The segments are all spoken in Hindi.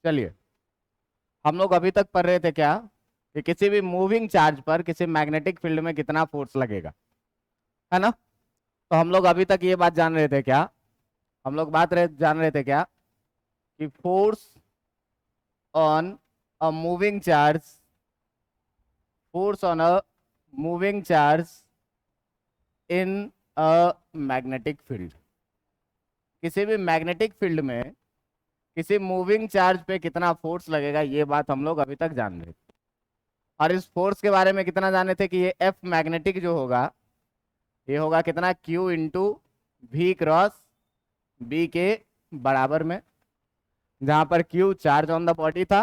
चलिए, हम लोग अभी तक पढ़ रहे थे क्या कि किसी भी मूविंग चार्ज पर किसी मैग्नेटिक फील्ड में कितना फोर्स लगेगा, है ना। तो हम लोग अभी तक ये बात जान रहे थे क्या, हम लोग जान रहे थे क्या कि force on a moving charge, force on a moving charge in a magnetic field, किसी भी मैग्नेटिक फील्ड में किसी मूविंग चार्ज पे कितना फोर्स लगेगा, ये बात हम लोग अभी तक जान रहे थे। और इस फोर्स के बारे में कितना जाने थे कि ये एफ मैग्नेटिक जो होगा ये होगा कितना, q into v cross B के बराबर में, जहां पर q charge on the body था,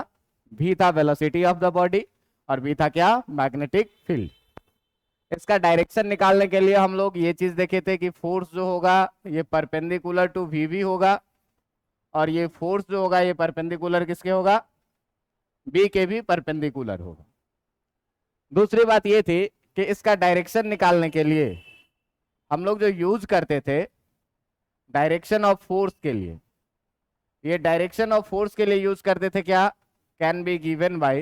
वी था वेलोसिटी ऑफ द बॉडी, और बी था क्या, मैग्नेटिक फील्ड। इसका डायरेक्शन निकालने के लिए हम लोग ये चीज देखे थे कि फोर्स जो होगा ये परपेंडिकुलर टू वी भी होगा, और ये फोर्स जो होगा ये परपेंडिकुलर किसके होगा, बी के भी परपेंडिकुलर होगा। दूसरी बात ये थी कि इसका डायरेक्शन निकालने के लिए हम लोग जो यूज करते थे डायरेक्शन ऑफ फोर्स के लिए, ये डायरेक्शन ऑफ फोर्स के लिए यूज करते थे क्या, can be given by,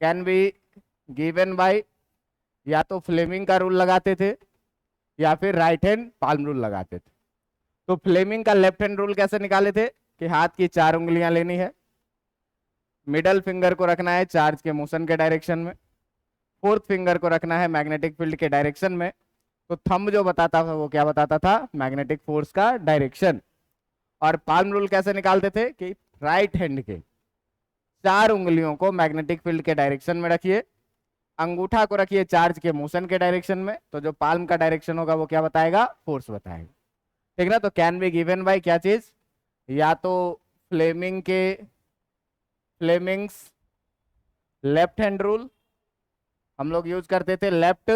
can be given by या तो फ्लेमिंग का रूल लगाते थे या फिर राइट हैंड पाल्म रूल लगाते थे। तो फ्लेमिंग का लेफ्ट हैंड रूल कैसे निकाले थे कि हाथ की 4 उंगलियां लेनी है, मिडल फिंगर को रखना है चार्ज के मोशन के डायरेक्शन में, फोर्थ फिंगर को रखना है मैग्नेटिक फील्ड के डायरेक्शन में। तो थंब जो बताता था वो क्या बताता था, मैग्नेटिक फोर्स का डायरेक्शन। और पाल्म रूल कैसे निकालते थे कि राइट हैंड के 4 उंगलियों को मैग्नेटिक फील्ड के डायरेक्शन में रखिए, अंगूठा को रखिए चार्ज के मोशन के डायरेक्शन में, तो जो पाल्म का डायरेक्शन होगा वो क्या बताएगा, फोर्स बताएगा। ठीक ना। तो कैन बी गिवन बाय क्या चीज, या तो फ्लेमिंग्स लेफ्ट हैंड रूल, हम लोग यूज करते थे लेफ्ट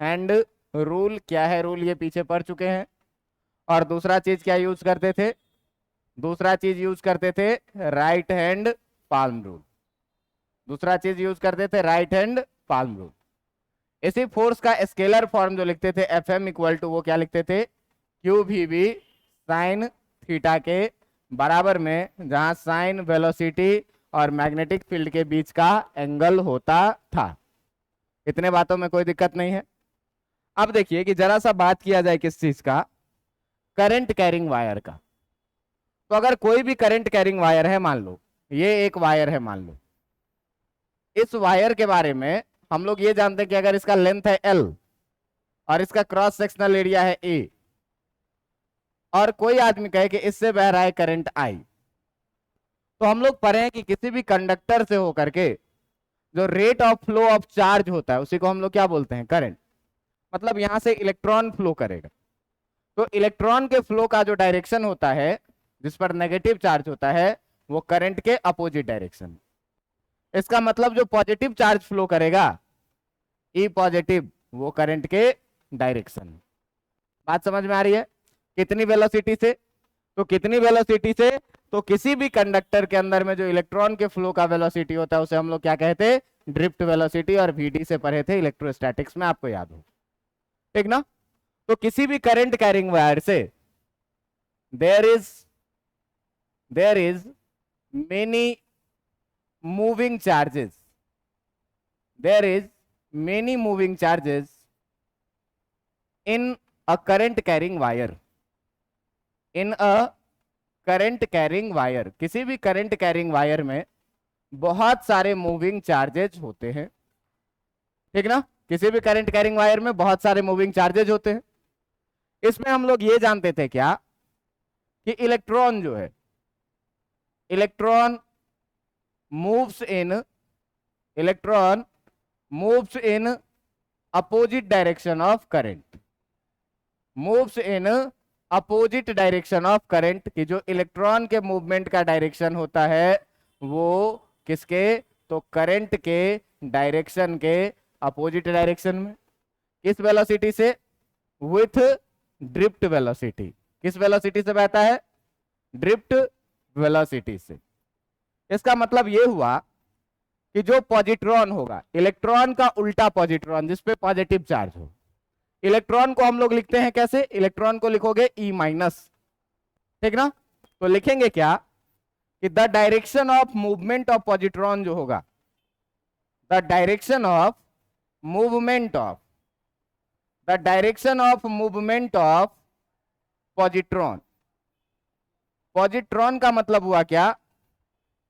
हैंड रूल, क्या है रूल ये पीछे पढ़ चुके हैं। और दूसरा चीज क्या यूज करते थे, दूसरा चीज यूज करते थे राइट हैंड पाल्म रूल, दूसरा चीज यूज करते थे राइट हैंड पाल्म रूल। इसी फोर्स का स्केलर फॉर्म जो लिखते थे एफ एम इक्वल टू, वो क्या लिखते थे, क्यू भी बी साइन थीटा के बराबर में, जहां साइन वेलोसिटी और मैग्नेटिक फील्ड के बीच का एंगल होता था। इतने बातों में कोई दिक्कत नहीं है। अब देखिए कि जरा सा बात किया जाए किस चीज का, करंट कैरिंग वायर का। तो अगर कोई भी करंट कैरिंग वायर है, मान लो ये एक वायर है, मान लो इस वायर के बारे में हम लोग ये जानते हैं कि अगर इसका लेंथ है L और इसका क्रॉस सेक्शनल एरिया है A, और कोई आदमी कहे कि इससे बह रहा है करंट I, तो हम लोग पढ़े हैं कि किसी भी कंडक्टर से होकर के जो rate of flow of charge होता है उसी को हम लोग क्या बोलते हैं, करंट। मतलब यहां से इलेक्ट्रॉन फ्लो करेगा, तो इलेक्ट्रॉन के फ्लो का जो डायरेक्शन होता है जिस पर नेगेटिव चार्ज होता है वो करंट के अपोजिट डायरेक्शन। इसका मतलब जो पॉजिटिव चार्ज फ्लो करेगा ई पॉजिटिव, वो करंट के डायरेक्शन। बात समझ में आ रही है, कितनी वेलोसिटी से, तो कितनी वेलोसिटी से, तो किसी भी कंडक्टर के अंदर में जो इलेक्ट्रॉन के फ्लो का वेलोसिटी होता है उसे हम लोग क्या कहते हैं, ड्रिफ्ट वेलोसिटी, और वीडी से पढ़े थे इलेक्ट्रोस्टैटिक्स में, आपको याद हो, ठीक ना। तो किसी भी करंट कैरिंग वायर से there is many moving charges, there is many moving charges in a current carrying wire, in a current carrying wire, किसी भी करंट कैरिंग वायर में बहुत सारे मूविंग चार्जेज होते हैं, ठीक ना। किसी भी करंट कैरिंग वायर में बहुत सारे मूविंग चार्जेज होते हैं। इसमें हम लोग ये जानते थे क्या कि इलेक्ट्रॉन जो है, electron moves in, electron moves in opposite direction of current, moves in opposite direction of current, कि जो इलेक्ट्रॉन के मूवमेंट का डायरेक्शन होता है वो किसके, तो करंट के डायरेक्शन के अपोजिट डायरेक्शन में। किस वेलोसिटी से, विथ ड्रिफ्ट वेलोसिटी। किस वेलोसिटी से बहता है, ड्रिफ्ट वेलोसिटी से। इसका मतलब ये हुआ कि जो पॉजिट्रॉन होगा, इलेक्ट्रॉन का उल्टा पॉजिट्रॉन जिसपे पॉजिटिव चार्ज हो, इलेक्ट्रॉन को हम लोग लिखते हैं कैसे, इलेक्ट्रॉन को लिखोगे E-, ठीक ना। तो लिखेंगे क्या कि the direction of movement of positron जो होगा, the direction of movement of the direction of movement of positron. Positron का मतलब हुआ क्या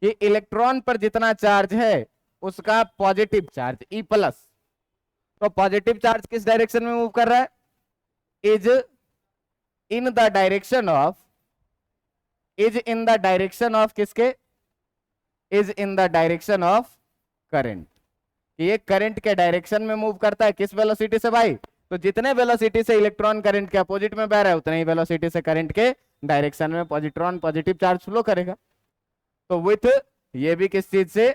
कि इलेक्ट्रॉन पर जितना चार्ज है उसका पॉजिटिव चार्ज ई प्लस। तो पॉजिटिव चार्ज किस डायरेक्शन में मूव कर रहा है? Is in the direction of, is in the direction of किसके? Is in the direction of current. ये करंट के डायरेक्शन में मूव करता है। किस वेलोसिटी से भाई? तो जितने वेलोसिटी से इलेक्ट्रॉन करंट के अपोजिट में बह रहा है उतने ही वेलोसिटी से करंट के डायरेक्शन में पॉजिट्रॉन पॉजिटिव चार्ज फ्लो करेगा। तो विथ ये भी किस चीज से?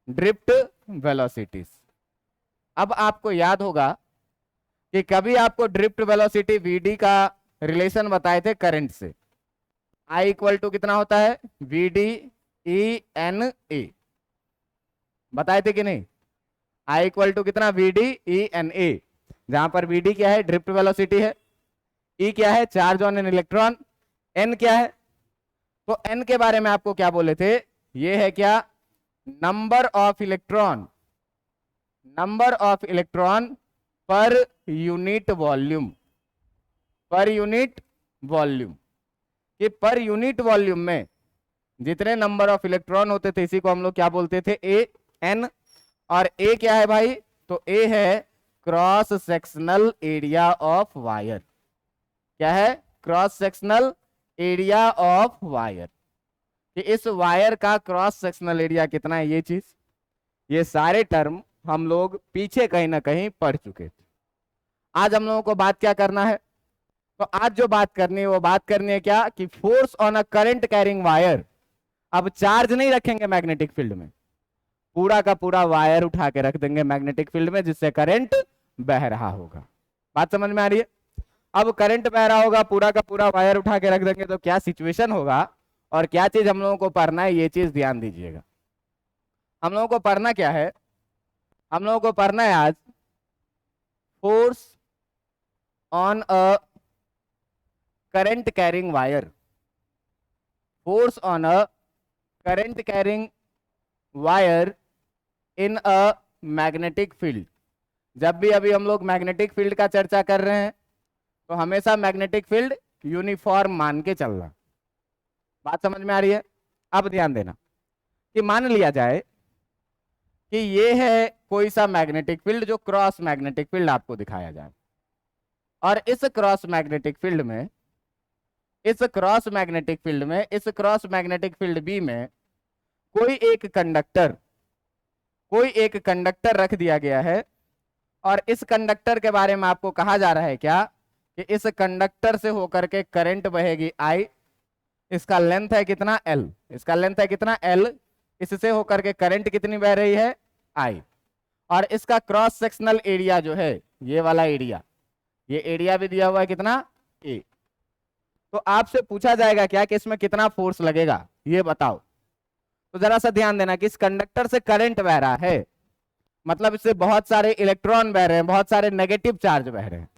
Drift velocities. अब आपको याद होगा कि कभी आपको ड्रिफ्ट वेलोसिटी वीडी का रिलेशन बताए थे करंट से। आई इक्वल टू कितना होता है? वीडी ई एन ए, बताए थे कि नहीं? आई इक्वल टू कितना? वीडी ई एन ए, जहां पर वीडी क्या है? ड्रिफ्ट वेलोसिटी है, ई क्या है? Charge on an electron, n क्या है? तो एन के बारे में आपको क्या बोले थे? ये है क्या? Number of electron, number of electron पर यूनिट वॉल्यूम, पर यूनिट वॉल्यूम। कि पर यूनिट वॉल्यूम में जितने नंबर ऑफ इलेक्ट्रॉन होते थे इसी को हम लोग क्या बोलते थे? A N. और ए क्या है भाई? तो ए है cross sectional area of wire. क्या है? Cross sectional area of wire. कि इस वायर का क्रॉस सेक्शनल एरिया कितना है, ये चीज, ये सारे टर्म हम लोग पीछे कहीं ना कहीं पढ़ चुके थे। आज हम लोगों को बात क्या करना है? तो आज जो बात करनी है वो बात करनी है क्या कि force on a current carrying wire. अब चार्ज नहीं रखेंगे मैग्नेटिक फील्ड में, पूरा का पूरा वायर उठा के रख देंगे मैग्नेटिक फील्ड में जिससे करंट बह रहा होगा। बात समझ में आ रही है? अब करंट बह रहा होगा, पूरा का पूरा वायर उठा के रख देंगे तो क्या सिचुएशन होगा और क्या चीज हम लोगों को पढ़ना है, ये चीज ध्यान दीजिएगा। हम लोगों को पढ़ना क्या है? हम लोगों को पढ़ना है आज force on a current carrying wire, force on a current carrying wire in a magnetic field. जब भी अभी हम लोग मैग्नेटिक फील्ड का चर्चा कर रहे हैं तो हमेशा मैग्नेटिक फील्ड यूनिफॉर्म मान के चलना। बात समझ में आ रही है? अब ध्यान देना कि मान लिया जाए कि ये है कोई सा मैग्नेटिक फील्ड जो क्रॉस मैग्नेटिक फील्ड आपको दिखाया जाए, और इस क्रॉस मैग्नेटिक फील्ड में, इस क्रॉस मैग्नेटिक फील्ड में, इस क्रॉस मैग्नेटिक फील्ड बी में कोई एक कंडक्टर, कोई एक कंडक्टर रख दिया गया है। और इस कंडक्टर के बारे में आपको कहा जा रहा है क्या कि इस कंडक्टर से होकर के करंट बहेगी आई। इसका लेंथ है कितना? एल। इसका लेंथ है कितना? एल। इससे होकर के करंट कितनी बह रही है? आई। और इसका क्रॉस सेक्शनल एरिया जो है, ये वाला एरिया, ये एरिया भी दिया हुआ है कितना? ए। तो आपसे पूछा जाएगा क्या कि इसमें कितना फोर्स लगेगा, ये बताओ। तो जरा सा ध्यान देना कि इस कंडक्टर से करंट बह रहा है, मतलब इससे बहुत सारे इलेक्ट्रॉन बह रहे हैं, बहुत सारे नेगेटिव चार्ज बह रहे हैं।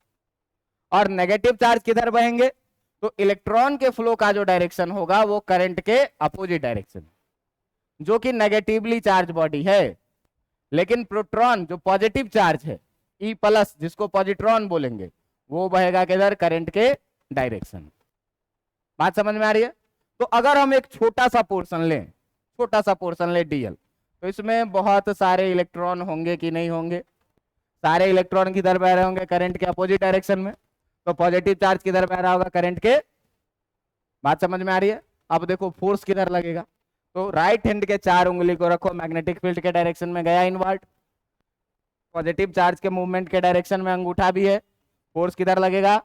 और नेगेटिव चार्ज किधर बहेंगे? तो इलेक्ट्रॉन के फ्लो का जो डायरेक्शन होगा वो करंट के अपोजिट डायरेक्शन, जो कि नेगेटिवली चार्ज बॉडी है। लेकिन प्रोटॉन जो पॉजिटिव चार्ज है, ई प्लस, जिसको पॉजिट्रॉन बोलेंगे, वो बहेगा किधर? करंट के डायरेक्शन। बात समझ में आ रही है? तो अगर हम एक छोटा सा पोर्शन लें, छोटा सा पोर्शन ले डीएल, तो इसमें बहुत सारे इलेक्ट्रॉन होंगे कि नहीं होंगे? सारे इलेक्ट्रॉन किधर बह रहे होंगे? करंट के अपोजिट डायरेक्शन में। तो पॉजिटिव चार्ज किधर बह रहा होगा? करंट के। बात समझ में आ रही है? अब देखो फोर्स किधर लगेगा। तो राइट हैंड के 4 उंगली को रखो मैग्नेटिक फील्ड के डायरेक्शन में, गया इनवर्ट। पॉजिटिव चार्ज के मूवमेंट के डायरेक्शन में अंगूठा भी है। फोर्स किधर लगेगा?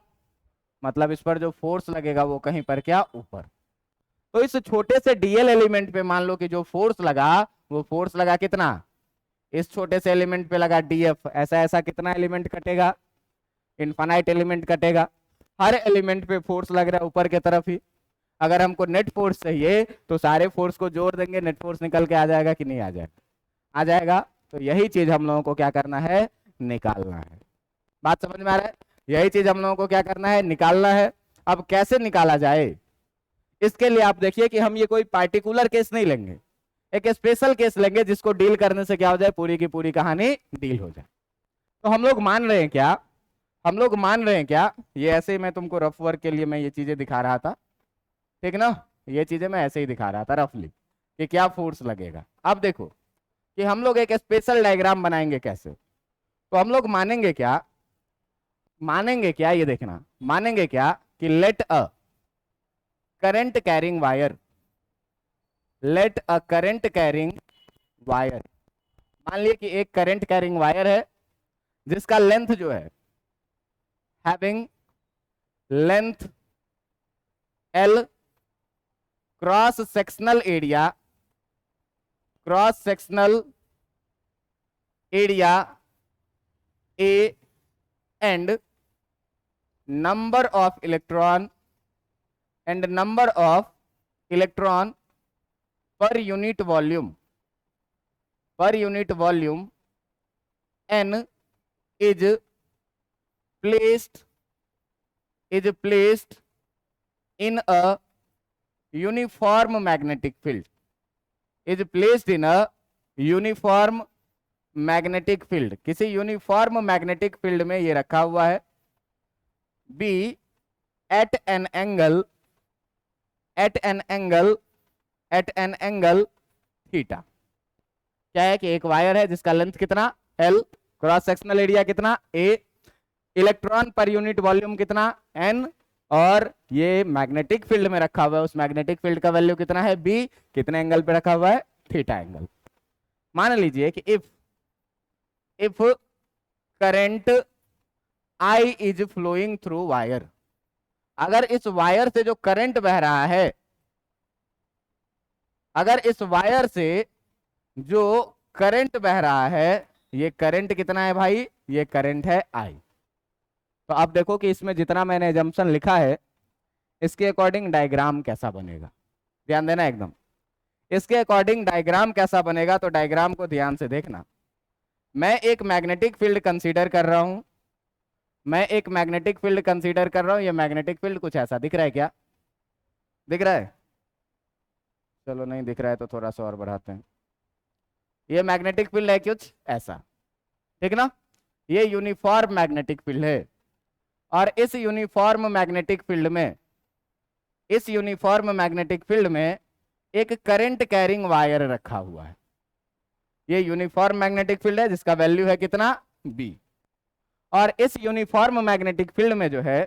मतलब इस पर जो फोर्स लगेगा वो कहीं पर क्या? ऊपर। तो इस छोटे से डीएल एलिमेंट पे मान लो कि जो फोर्स लगा वो फोर्स लगा कितना? इस छोटे से एलिमेंट पे लगा डीएफ। ऐसा ऐसा कितना एलिमेंट कटेगा? इनफाइनाइट एलिमेंट कटेगा। हर एलिमेंट पे फोर्स लग रहा है ऊपर की तरफ ही। अगर हमको नेट फोर्स चाहिए तो सारे फोर्स को जोड़ देंगे, नेट फोर्स निकल के आ जाएगा कि नहीं आ जाएगा? आ जाएगा। तो यही चीज हम लोगों को क्या करना है? निकालना है। बात समझ में आ रहा है? यही चीज हम लोगों को क्या करना है? निकालना है। अब कैसे निकाला जाए? इसके लिए आप देखिए कि हम ये कोई पार्टिकुलर केस नहीं लेंगे, एक स्पेशल केस लेंगे जिसको डील करने से क्या हो जाए, पूरी की पूरी कहानी डील हो जाए। तो हम लोग मान रहे हैं क्या, हम लोग मान रहे हैं क्या, ये ऐसे ही मैं तुमको रफ वर्क के लिए मैं ये चीजें दिखा रहा था, ठीक ना, ये चीजें मैं ऐसे ही दिखा रहा था रफली कि क्या फोर्स लगेगा। अब देखो कि हम लोग एक स्पेशल डायग्राम बनाएंगे कैसे, तो हम लोग मानेंगे क्या, मानेंगे क्या, ये देखना, मानेंगे क्या कि let a current carrying wire, let a current carrying wire, मान लिया कि एक करंट कैरिंग वायर है जिसका लेंथ जो है having length L, cross sectional area, cross sectional area A and number of electron and number of electron पर यूनिट वॉल्यूम, पर unit volume N is placed in a uniform magnetic field, is placed in a uniform magnetic field, किसी यूनिफॉर्म मैग्नेटिक फील्ड में ये रखा हुआ है, B at an angle, at an angle, at an angle theta. क्या है कि एक वायर है जिसका लेंथ कितना L, क्रॉस सेक्शनल एरिया कितना A, इलेक्ट्रॉन पर यूनिट वॉल्यूम कितना N, और ये मैग्नेटिक फील्ड में रखा हुआ है, उस मैग्नेटिक फील्ड का वैल्यू कितना है B, कितने एंगल पे रखा हुआ है, थीटा एंगल। मान लीजिए कि if current I is flowing through wire, अगर इस वायर से जो करंट बह रहा है, अगर इस वायर से जो करंट बह रहा है, ये करंट कितना है भाई, ये करंट है I। तो आप देखो कि इसमें जितना मैंने एजम्पशन लिखा है इसके अकॉर्डिंग डायग्राम कैसा बनेगा, ध्यान देना एकदम, इसके अकॉर्डिंग डायग्राम कैसा बनेगा, तो डायग्राम को ध्यान से देखना। मैं एक मैग्नेटिक फील्ड कंसीडर कर रहा हूं, मैं एक मैग्नेटिक फील्ड कंसीडर कर रहा हूं, ये मैग्नेटिक फील्ड कुछ ऐसा दिख रहा है, क्या दिख रहा है, चलो नहीं दिख रहा है तो थोड़ा सा और बढ़ाते हैं, ये मैग्नेटिक फील्ड है कुछ ऐसा, ठीक ना, ये यूनिफॉर्म मैग्नेटिक फील्ड है, और इस यूनिफॉर्म मैग्नेटिक फील्ड में, इस यूनिफॉर्म मैग्नेटिक फील्ड में एक करंट कैरिंग वायर रखा हुआ है, ये यूनिफॉर्म मैग्नेटिक फील्ड है जिसका वैल्यू है कितना B, और इस यूनिफॉर्म मैग्नेटिक फील्ड में जो है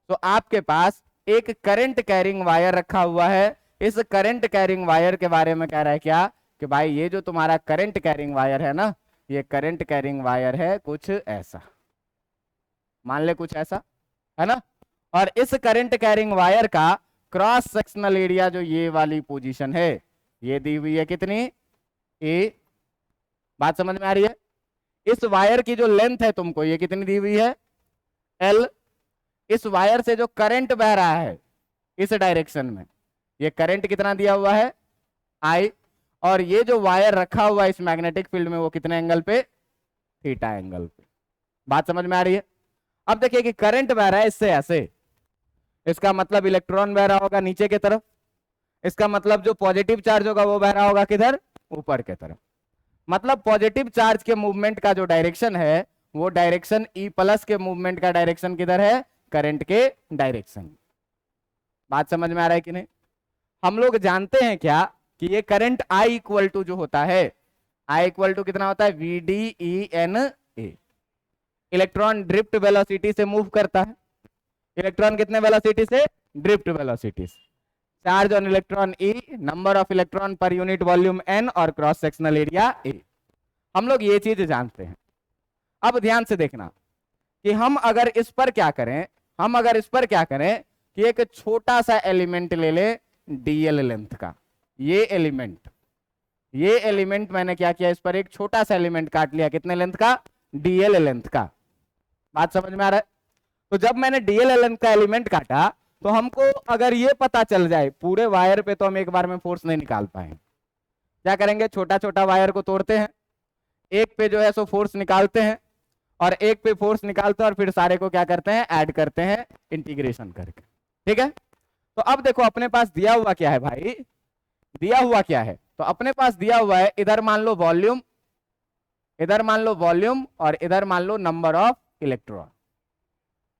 तो आपके पास एक करंट कैरिंग वायर रखा हुआ है। इस करंट कैरिंग वायर के बारे में कह रहा है क्या कि भाई ये जो तुम्हारा करंट कैरिंग वायर है ना, ये करंट कैरिंग वायर है कुछ ऐसा, मान ले कुछ ऐसा है ना, और इस करंट कैरिंग वायर का क्रॉस सेक्शनल एरिया जो ये वाली पोजीशन है ये दी हुई है कितनी A, बात समझ में आ रही है, इस वायर की जो लेंथ है तुमको ये कितनी दी हुई है L, इस वायर से जो करंट बह रहा है इस डायरेक्शन में ये करंट कितना दिया हुआ है I, और ये जो वायर रखा हुआ है इस मैग्नेटिक फील्ड में वो कितने एंगल पे, थीटा एंगल पे। बात समझ में आ रही है। अब देखिए कि करंट बह रहा है इससे ऐसे, इसका मतलब इलेक्ट्रॉन बह रहा होगा नीचे की तरफ, इसका मतलब जो पॉजिटिव चार्ज होगा वो बह रहा होगा किधर, ऊपर की तरफ, मतलब पॉजिटिव चार्ज के मूवमेंट का जो डायरेक्शन है वो डायरेक्शन E प्लस के मूवमेंट का डायरेक्शन किधर है, करंट के डायरेक्शन। बात समझ में आ रहा है कि नहीं। हम लोग जानते हैं क्या कि ये करंट I इक्वल टू जो होता है, I इक्वल टू कितना होता है VDENA, इलेक्ट्रॉन ड्रिफ्ट वेलोसिटी से मूव करता है, इलेक्ट्रॉन कितने वेलोसिटी से, ड्रिफ्ट वेलोसिटी से, charge on electron E, number of electron पर यूनिट वॉल्यूम N और क्रॉस सेक्शनल एरिया A। हम लोग ये चीज जानते हैं। अब ध्यान से देखना कि हम अगर इस पर क्या करें, हम अगर इस पर क्या करें कि एक छोटा सा एलिमेंट ले ले DL लेंथ का, ये एलिमेंट मैंने क्या किया, इस पर एक छोटा सा एलिमेंट काट लिया, कितने लेंथ का, DL लेंथ का। बात समझ में आ रहा है। तो जब मैंने DL लेंथ का एलिमेंट काटा तो हमको अगर ये पता चल जाए, पूरे वायर पे तो हम एक बार में फोर्स नहीं निकाल पाए, क्या करेंगे, छोटा छोटा वायर को तोड़ते हैं, एक पे जो है सो फोर्स निकालते हैं, और एक पे फोर्स निकालते हैं और फिर सारे को क्या करते हैं, ऐड करते हैं इंटीग्रेशन करके, ठीक है। तो अब देखो अपने पास दिया हुआ क्या है भाई, दिया हुआ क्या है, तो अपने पास दिया हुआ है इधर मान लो वॉल्यूम, इधर मान लो वॉल्यूम, और इधर मान लो नंबर ऑफ इलेक्ट्रॉन।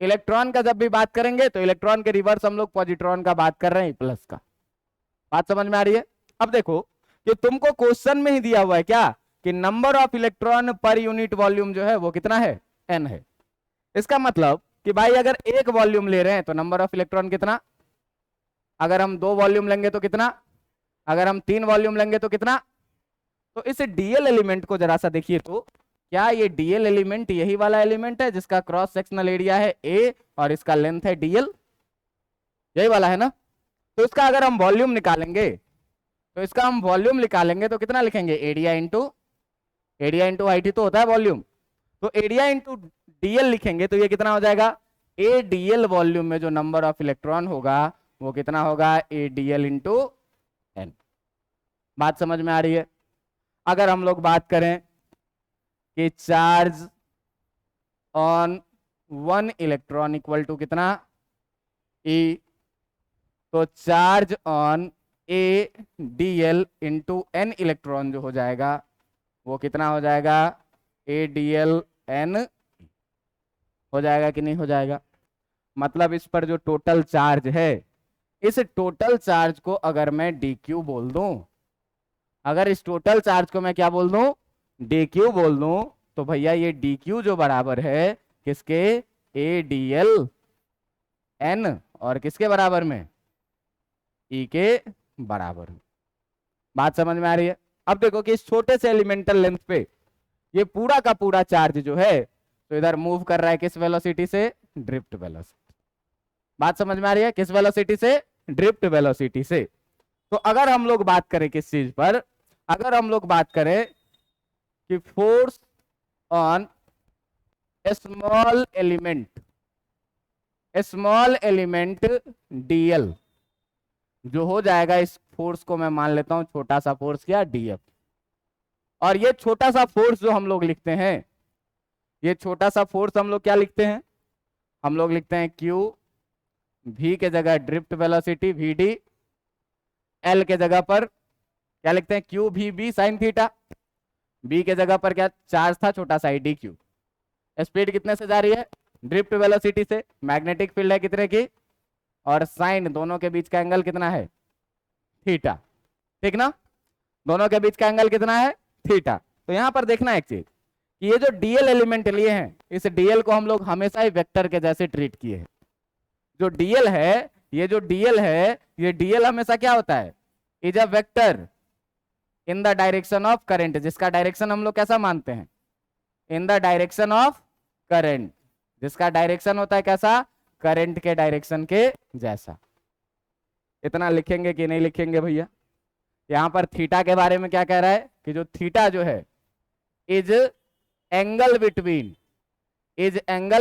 इलेक्ट्रॉन का जब भी बात करेंगे तो इलेक्ट्रॉन के रिवर्स हम लोग पॉजिट्रॉन का बात कर रहे हैं, प्लस का। बात समझ में आ रही है? अब देखो कि तुमको क्वेश्चन में ही दिया हुआ है क्या कि नंबर ऑफ इलेक्ट्रॉन पर यूनिट वॉल्यूम जो है वो कितना है, n है। इसका मतलब कि भाई अगर एक वॉल्यूम ले रहे हैं तो नंबर ऑफ इलेक्ट्रॉन कितना, अगर हम 2 वॉल्यूम लेंगे तो कितना, अगर हम 3 वॉल्यूम लेंगे तो कितना। तो इस डीएल एलिमेंट को जरा सा देखिए, तो क्या ये डीएल एलिमेंट यही वाला एलिमेंट है जिसका क्रॉस सेक्शनल एरिया है ए और इसका लेंथ है डीएल, यही वाला है ना। तो इसका अगर हम वॉल्यूम निकालेंगे, तो इसका हम वॉल्यूम निकालेंगे तो कितना लिखेंगे, एरिया इंटू हाइट ही तो होता है वॉल्यूम। तो एरिया इंटू डीएल लिखेंगे तो ये कितना हो जाएगा, ए डीएल वॉल्यूम में जो नंबर ऑफ इलेक्ट्रॉन होगा वो कितना होगा, ए डीएल इंटू एन। बात समझ में आ रही है? अगर हम लोग बात करें कि charge on 1 electron equal to कितना, ई, तो charge on A dl into n electron जो हो जाएगा वो कितना हो जाएगा, ए डीएल एन हो जाएगा कि नहीं हो जाएगा। मतलब इस पर जो टोटल चार्ज है, इस टोटल चार्ज को अगर मैं डी क्यू बोल दूं, अगर इस टोटल चार्ज को मैं क्या बोल दूं, डी क्यू बोल दूं, तो भैया ये डी क्यू जो बराबर है किसके, ए डी एल एन, और किसके बराबर में, ई के बराबर में। बात समझ में आ रही है? अब देखो कि इस छोटे से एलिमेंटल लेंथ पे ये पूरा का पूरा चार्ज जो है तो इधर मूव कर रहा है किस वेलोसिटी से, ड्रिफ्ट वेलोसिटी। बात समझ में आ रही है? किस वेलोसिटी से, ड्रिफ्ट वेलोसिटी से। तो अगर हम लोग बात करें किस चीज पर, अगर हम लोग बात करें कि force on small element DL जो हो जाएगा, इस फोर्स को मैं मान लेता हूं छोटा सा फोर्स क्या, डीएफ। और ये छोटा सा फोर्स जो हम लोग लिखते हैं, ये छोटा सा फोर्स हम लोग क्या लिखते हैं, हम लोग लिखते हैं क्यू, v के जगह drift velocity v d, l के जगह पर क्या लिखते हैं, q v B sine theta, b के जगह पर क्या चार्ज था छोटा सा डी क्यू, स्पीड कितने से जा रही है, ड्रिफ्ट वेलोसिटी से, मैग्नेटिक फील्ड है कितने की, और साइन दोनों के बीच का एंगल कितना है, थीटा। ठीक ना, दोनों के बीच का एंगल कितना है, थीटा। तो यहां पर देखना एक चीज कि ये जो डीएल एलिमेंट लिए हैं, इस डीएल को हम लोग हमेशा ही वेक्टर के जैसे ट्रीट किए हैं। जो डीएल है, ये जो डीएल है, ये डीएल हमेशा क्या होता है, is a vector in the direction of current, जिसका डायरेक्शन हम लोग कैसा मानते हैं, इन द डायरेक्शन ऑफ करंट, जिसका डायरेक्शन होता है कैसा, करंट के डायरेक्शन के जैसा। इतना लिखेंगे कि नहीं लिखेंगे भैया? यहां पर थीटा के बारे में क्या कह रहा है कि जो थीटा जो है is angle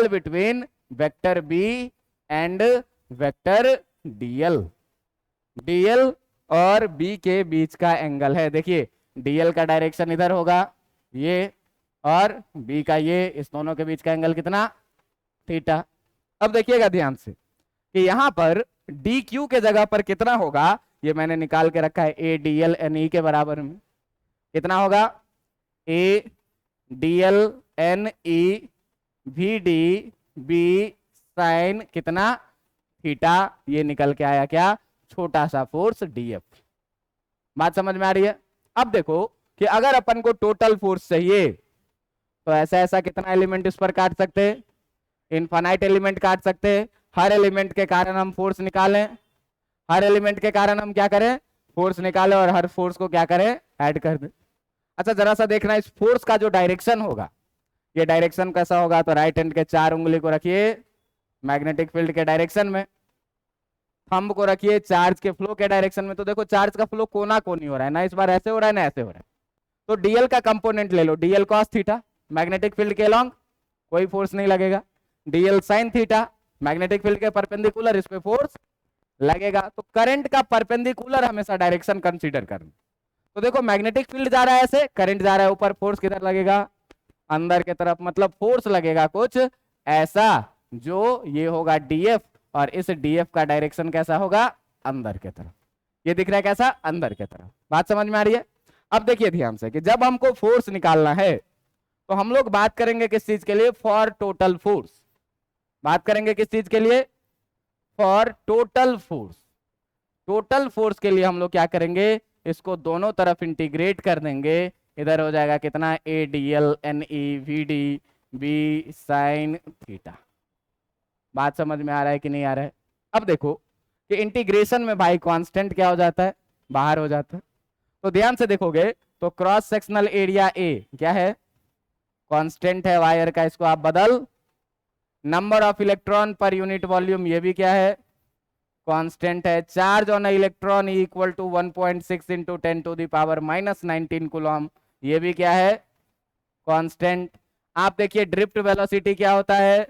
between vector B and vector dl, dl और बी के बीच का एंगल है। देखिए डीएल का डायरेक्शन इधर होगा ये, और बी का ये, इस दोनों के बीच का एंगल कितना, थीटा। अब देखिएगा ध्यान से कि यहां पर डी क्यू के जगह पर कितना होगा, ये मैंने निकाल के रखा है, A d l n e के बराबर में कितना होगा, A d l n e v d B sine कितना, थीटा। ये निकल के आया क्या, छोटा सा फोर्स डीएफ। बात समझ में आ रही है? अब देखो कि अगर अपन को टोटल फोर्स चाहिए तो ऐसा ऐसा कितना एलिमेंट इस पर काट सकते हैं, इनफाइनाइट एलिमेंट काट सकते हैं। हर एलिमेंट के कारण हम फोर्स निकालें, हर एलिमेंट के कारण हम क्या करें, फोर्स निकालें, और हर फोर्स को क्या करें, ऐड कर दें। अच्छा जरा सा देखना, इस फोर्स का जो डायरेक्शन होगा, ये डायरेक्शन कैसा होगा, तो राइट हैंड के 4 उंगली को रखिए मैग्नेटिक फील्ड के डायरेक्शन में, थंब को रखिए चार्ज के फ्लो के डायरेक्शन में। तो देखो चार्ज का फ्लो कोना कोनी हो रहा है ना, इस बार ऐसे हो रहा है ना ऐसे हो रहा है। तो डीएल का कंपोनेंट ले लो, dl cos theta, magnetic field के अलोंग कोई फोर्स नहीं लगेगा, dl sine theta, magnetic field के परपेंडिकुलर इस पे फोर्स लगेगा। तो करंट का परपेंडिकुलर हमेशा डायरेक्शन कंसीडर करना। तो देखो मैग्नेटिक फील्ड जा रहा है ऐसे, करंट जा रहा है ऊपर, फोर्स किधर लगेगा, अंदर के तरफ, मतलब फोर्स लगेगा कुछ ऐसा जो ये होगा डीएफ, और इस डीएफ का डायरेक्शन कैसा होगा, अंदर की तरफ, ये दिख रहा है कैसा, अंदर की तरफ। बात समझ में आ रही है? अब देखिए ध्यान से कि जब हमको फोर्स निकालना है तो हम लोग बात करेंगे किस चीज के लिए, फॉर टोटल फोर्स। बात करेंगे किस चीज के लिए, for total force. Total force के लिए हम लोग क्या करेंगे, इसको दोनों तरफ इंटीग्रेट कर देंगे। इधर हो जाएगा कितना, A d l n e v d B sine theta. बात समझ में आ रहा है कि नहीं आ रहा है? अब देखो कि इंटीग्रेशन में भाई कांस्टेंट क्या हो जाता है, बाहर हो जाता है। तो ध्यान से देखोगे तो क्रॉस सेक्शनल एरिया ए क्या है, कांस्टेंट है वायर का, इसको आप बदल। नंबर ऑफ इलेक्ट्रॉन पर यूनिट वॉल्यूम, ये भी क्या है, कांस्टेंट है। Charge on electron equal to 1.6 into 10⁻⁻19 coulomb, ये भी क्या है, कांस्टेंट। आप देखिए ड्रिफ्ट वेलोसिटी क्या होता है,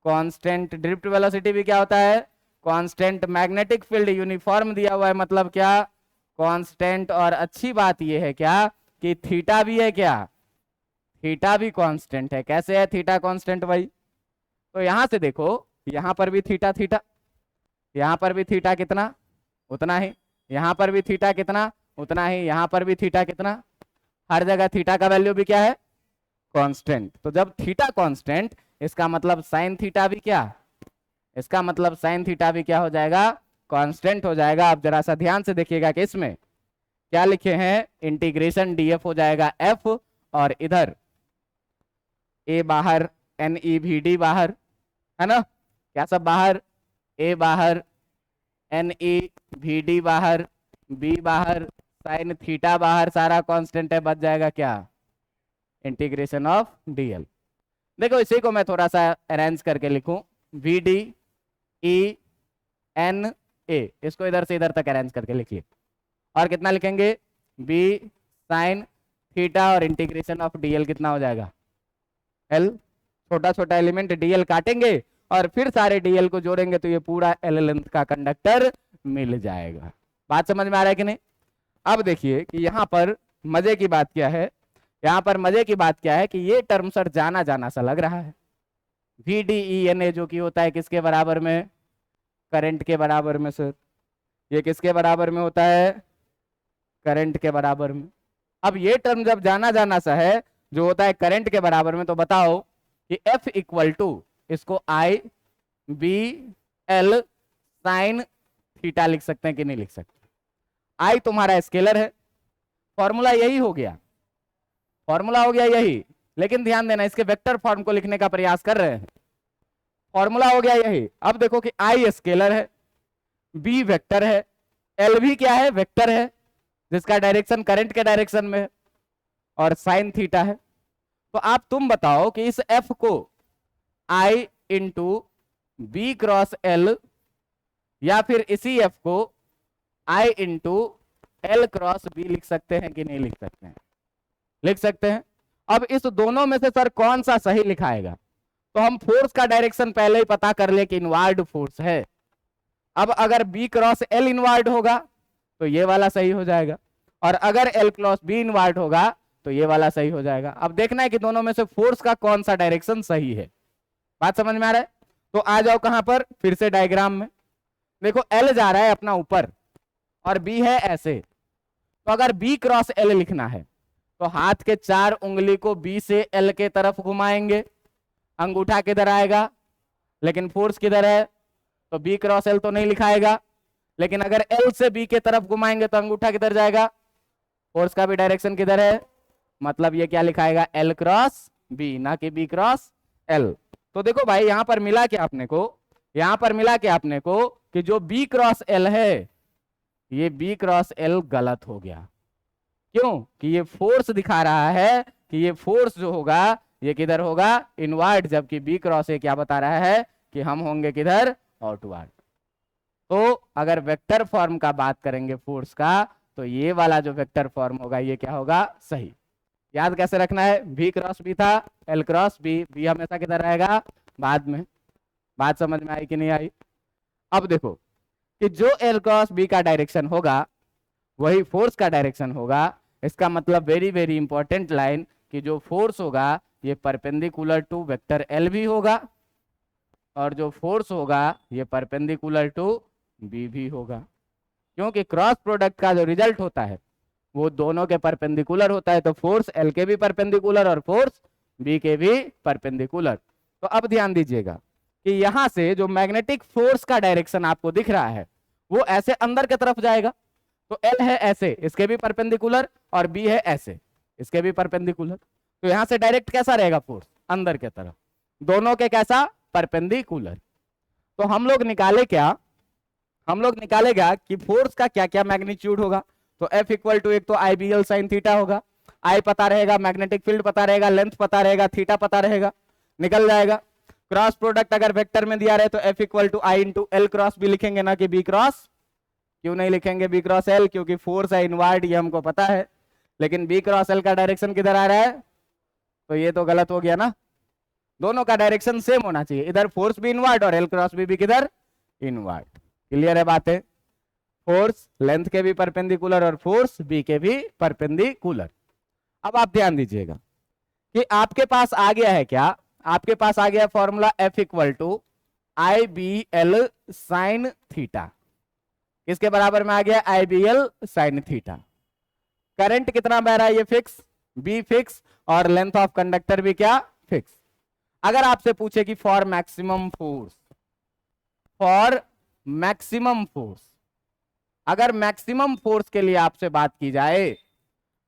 कांस्टेंट। ड्रिफ्ट वेलोसिटी भी क्या होता है, कांस्टेंट। मैग्नेटिक फील्ड यूनिफॉर्म दिया हुआ है, मतलब क्या, कांस्टेंट। और अच्छी बात ये है क्या कि थीटा भी है, क्या, थीटा भी कांस्टेंट है। कैसे है थीटा कांस्टेंट भाई? तो यहां से देखो, यहां पर भी थीटा थीटा, यहां पर भी थीटा कितना, उतना ही, यहां पर भी थीटा कितना, उतना ही, यहां पर भी थीटा कितना, हर जगह थीटा का वैल्यू भी क्या है, कांस्टेंट। तो जब थीटा कांस्टेंट, इसका मतलब साइन थीटा भी क्या, इसका मतलब साइन थीटा भी क्या हो जाएगा, कांस्टेंट हो जाएगा। अब जरा सा ध्यान से देखिएगा कि इसमें क्या लिखे हैं, इंटीग्रेशन डीएफ हो जाएगा एफ, और इधर ए बाहर, एन ई वी डी बाहर, है ना, क्या सब बाहर, ए बाहर, एन ई वी डी बाहर, बी बाहर, साइन थीटा बाहर, सारा कांस्टेंट है, बच जाएगा क्या, इंटीग्रेशन ऑफ डीएल। देखो इसी को मैं थोड़ा सा अरेंज करके लिखूं, v d e n A, इसको इधर से इधर तक अरेंज करके लिखिए। और कितना लिखेंगे, बी साइन थीटा, और इंटीग्रेशन ऑफ डीएल कितना हो जाएगा, एल। छोटा छोटा एलिमेंट डीएल काटेंगे और फिर सारे डीएल को जोड़ेंगे तो ये पूरा एल लेंथ का कंडक्टर मिल जाएगा। बात समझ में आ रहा है कि नहीं? अब देखिए कि यहाँ पर मजे की बात क्या है, यहाँ पर मजे की बात क्या है कि ये टर्म सर जाना जाना सा लग रहा है। V d e n A जो कि होता है किसके बराबर में, करंट के बराबर में सर। ये किसके बराबर में होता है, करंट के बराबर में। अब ये टर्म जब जाना जाना सा है, जो होता है करंट के बराबर में, तो बताओ कि F इक्वल टू, इसको आई बी एल साइन थीटा लिख सकते हैं कि नहीं लिख सकते? आई तुम्हारा स्केलर है, फॉर्मूला यही हो गया, फॉर्मूला हो गया यही। लेकिन ध्यान देना, इसके वेक्टर फॉर्म को लिखने का प्रयास कर रहे हैं, फॉर्मूला हो गया यही। अब देखो कि आई स्केलर है, बी वेक्टर है, एल भी क्या है, वेक्टर है, जिसका डायरेक्शन करंट के डायरेक्शन में है, और साइन थीटा है। तो आप तुम बताओ कि इस एफ को आई इंटू बी क्रॉस एल, या फिर इसी एफ को आई इंटू एल क्रॉस बी लिख सकते हैं कि नहीं लिख सकते हैं? लिख सकते हैं। अब इस दोनों में से सर कौन सा सही लिखाएगा? तो हम फोर्स का डायरेक्शन पहले ही पता कर ले कि इनवार्ड फोर्स है। अब अगर बी क्रॉस एल इनवार्ड होगा तो ये वाला सही हो जाएगा, और अगर एल क्रॉस बी इनवार्ड होगा तो ये वाला सही हो जाएगा। अब देखना है कि दोनों में से फोर्स का कौन सा डायरेक्शन सही है। बात समझ में आ रहा है? तो आ जाओ कहां पर, फिर से डायग्राम में देखो, एल जा रहा है अपना ऊपर और बी है ऐसे। तो अगर बी क्रॉस एल लिखना है तो हाथ के 4 उंगली को बी से एल के तरफ घुमाएंगे, अंगूठा किधर आएगा, लेकिन फोर्स किधर है, तो बी क्रॉस एल तो नहीं लिखाएगा। लेकिन अगर एल से बी के तरफ घुमाएंगे तो अंगूठा किधर जाएगा, फोर्स का भी डायरेक्शन किधर है, मतलब ये क्या लिखाएगा, एल क्रॉस बी, ना कि बी क्रॉस एल। तो देखो भाई यहां पर मिला के आपने को, यहां पर मिला के आपने को कि जो बी क्रॉस एल है, ये बी क्रॉस एल गलत हो गया। क्यों? कि ये फोर्स दिखा रहा है कि ये फोर्स जो होगा ये किधर होगा, इनवर्ड, जबकि बी क्रॉस ए क्या बता रहा है कि हम होंगे किधर, आउटवर्ड। तो अगर वेक्टर फॉर्म का बात करेंगे फोर्स का, तो ये वाला जो वेक्टर फॉर्म होगा ये क्या होगा, सही। याद कैसे रखना है, v क्रॉस बी था, एल क्रॉस बी, बी हमेशा किधर रहेगा, बाद में। बात समझ में आई कि नहीं आई? अब देखो कि जो एल क्रॉस बी का डायरेक्शन होगा वही फोर्स का डायरेक्शन होगा। इसका मतलब वेरी वेरी इंपॉर्टेंट लाइन, कि जो फोर्स होगा ये परपेंडिकुलर टू वेक्टर एल भी होगा, और जो फोर्स होगा ये परपेंडिकुलर टू बी भी होगा। क्योंकि क्रॉस प्रोडक्ट का जो रिजल्ट होता है वो दोनों के परपेंडिकुलर होता है, तो फोर्स एल के भी परपेंडिकुलर और फोर्स बी के भी परपेंडिकुलर। तो अब ध्यान दीजिएगा कि यहां से जो मैग्नेटिक फोर्स का डायरेक्शन आपको दिख रहा है वो ऐसे अंदर की तरफ जाएगा, तो एल है ऐसे, इसके भी परपेंडिकुलर, और बी है ऐसे, इसके भी परपेंडिकुलर। तो यहां से डायरेक्ट कैसा रहेगा फोर्स, अंदर की तरफ, दोनों के कैसा, परपेंडिकुलर। तो हम लोग निकाले क्या, हम लोग निकालेगा कि फोर्स का क्या क्या मैग्नीट्यूड होगा। तो F इक्वल टू, एक तो आई बी एल साइन थीटा होगा, आई पता रहेगा, मैग्नेटिक फील्ड पता रहेगा, लेंथ पता रहेगा, थीटा पता रहेगा, निकल जाएगा। क्रॉस प्रोडक्ट अगर वेक्टर में दिया रहे तो F equal to I into L cross B लिखेंगे, ना कि बी क्रॉस, क्यों नहीं लिखेंगे बी क्रॉस एल, क्योंकि फोर्स है इनवर्ड, ये हमको पता है, लेकिन बी क्रॉस एल का डायरेक्शन किधर आ रहा है, तो ये तो गलत हो गया ना, दोनों का डायरेक्शन सेम होना चाहिए, इधर फोर्स भी इनवर्ड और एल क्रॉस बी भी किधर, इनवर्ड। क्लियर है बातें, फोर्स लेंथ के भी परपेंडिकुलर और फोर्स बी के भी परपेंडिकुलर। अब आप ध्यान दीजिएगा कि आपके पास आ गया है क्या, आपके पास आ गया formula F equal to I B L sine theta, किसके बराबर में आ गया, I B L sine theta. Current कितना बह रहा है, ये फिक्स, बी फिक्स, और लेंथ ऑफ कंडक्टर भी क्या, फिक्स। अगर आपसे पूछे कि for maximum force, for maximum force, अगर मैक्सिमम फोर्स के लिए आपसे बात की जाए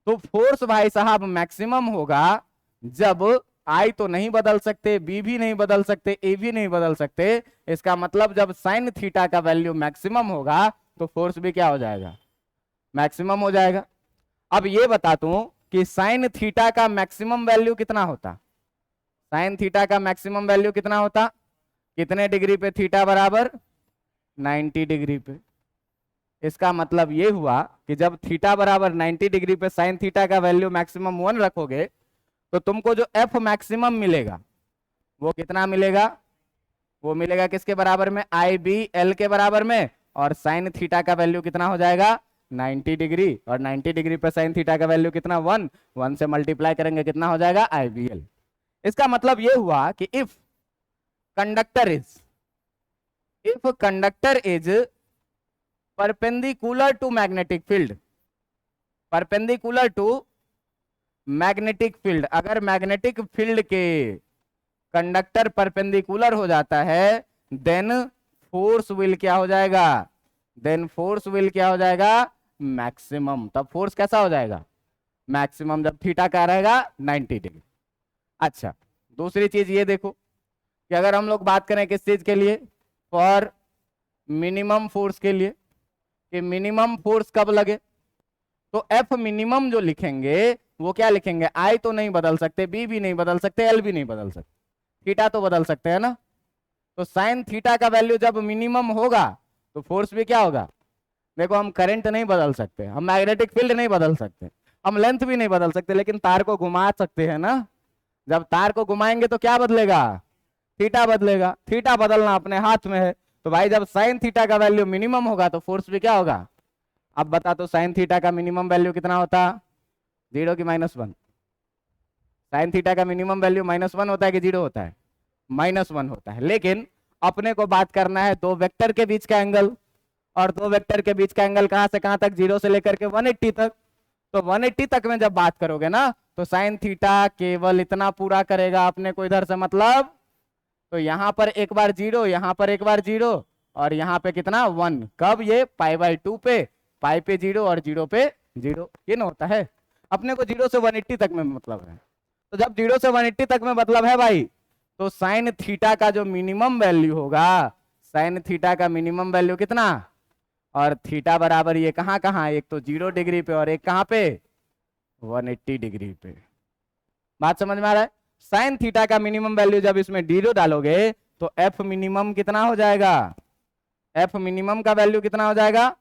तो फोर्स भाई साहब मैक्सिमम होगा जब आई तो नहीं बदल सकते, बी भी नहीं बदल सकते, ए भी नहीं बदल सकते, इसका मतलब जब साइन थीटा का वैल्यू मैक्सिमम होगा तो फोर्स भी क्या हो जाएगा, मैक्सिमम हो जाएगा। अब ये बता दूं कि साइन थीटा का मैक्सिमम वैल्यू कितना होता, साइन थीटा का मैक्सिमम वैल्यू कितना होता, कितने डिग्री पे थीटा बराबर, 90 डिग्री पे। इसका मतलब ये हुआ कि जब थीटा बराबर 90 डिग्री पे साइन थीटा का वैल्यू मैक्सिमम 1 रखोगे तो तुमको जो एफ मैक्सिमम मिलेगा वो कितना मिलेगा, वो मिलेगा किसके बराबर में, आई बी एल के बराबर में, और साइन थीटा का वैल्यू कितना हो जाएगा, 90 डिग्री, और 90 डिग्री पे साइन थीटा का वैल्यू कितना, 1, 1 से मल्टीप्लाई करेंगे कितना हो जाएगा, आई बी एल। इसका मतलब ये हुआ कि if conductor is perpendicular to magnetic field, perpendicular to magnetic field, अगर मैग्नेटिक फील्ड के कंडक्टर परपेंडिकुलर हो जाता है देन फोर्स विल क्या हो जाएगा, देन फोर्स विल क्या हो जाएगा, मैक्सिमम। तब फोर्स कैसा हो जाएगा, मैक्सिमम, जब थीटा का रहेगा 90 डिग्री। अच्छा, दूसरी चीज ये देखो कि अगर हम लोग बात करें किस चीज के लिए, फॉर मिनिमम फोर्स के लिए, कि मिनिमम फोर्स कब लगे, तो एफ मिनिमम जो लिखेंगे वो क्या लिखेंगे, आई तो नहीं बदल सकते, बी भी नहीं बदल सकते, एल भी नहीं बदल सकते, थीटा तो बदल सकते हैं ना। तो साइन थीटा का वैल्यू जब मिनिमम होगा तो फोर्स भी क्या होगा, देखो हम करंट नहीं बदल सकते, हम मैग्नेटिक फील्ड नहीं बदल सकते, हम लेंथ भी नहीं बदल सकते, लेकिन तार को घुमा सकते हैं ना। जब तार को घुमाएंगे तो क्या बदलेगा, थीटा बदलेगा, थीटा बदलना अपने हाथ में है। तो भाई जब साइन थीटा का वैल्यू मिनिमम होगा तो फोर्स भी क्या होगा। अब बता तो साइन थीटा का मिनिमम वैल्यू कितना होता, 0 की -1, साइन थीटा का मिनिमम वैल्यू -1 होता है कि 0 होता है, -1 होता है। लेकिन अपने को बात करना है दो वेक्टर के बीच का एंगल, और दो वेक्टर के बीच का एंगल कहां से कहां तक, 0 से लेकर के 180 तक। तो 180 तक में जब बात करोगे ना तो साइन थीटा केवल इतना पूरा करेगा अपने को इधर से मतलब, तो यहां पर एक बार 0, यहां पर एक बार 0, और यहां पे कितना 1, कब, ये π/2 पे, पाई पे 0 और 0 पे 0, ये ना होता है। अपने को 0 से 180 तक में मतलब है, तो जब 0 से 180 तक में मतलब है भाई, तो साइन थीटा का जो मिनिमम वैल्यू होगा, साइन थीटा का मिनिमम वैल्यू कितना, और थीटा बराबर ये कहां कहां, एक तो 0 डिग्री पे और एक कहां पे 180 डिग्री पे। बात समझ में आ रहा है। साइन थीटा का मिनिमम वैल्यू जब इसमें 0 डालोगे तो एफ मिनिमम कितना हो जाएगा, एफ मिनिमम का वैल्यू कितना हो जाएगा,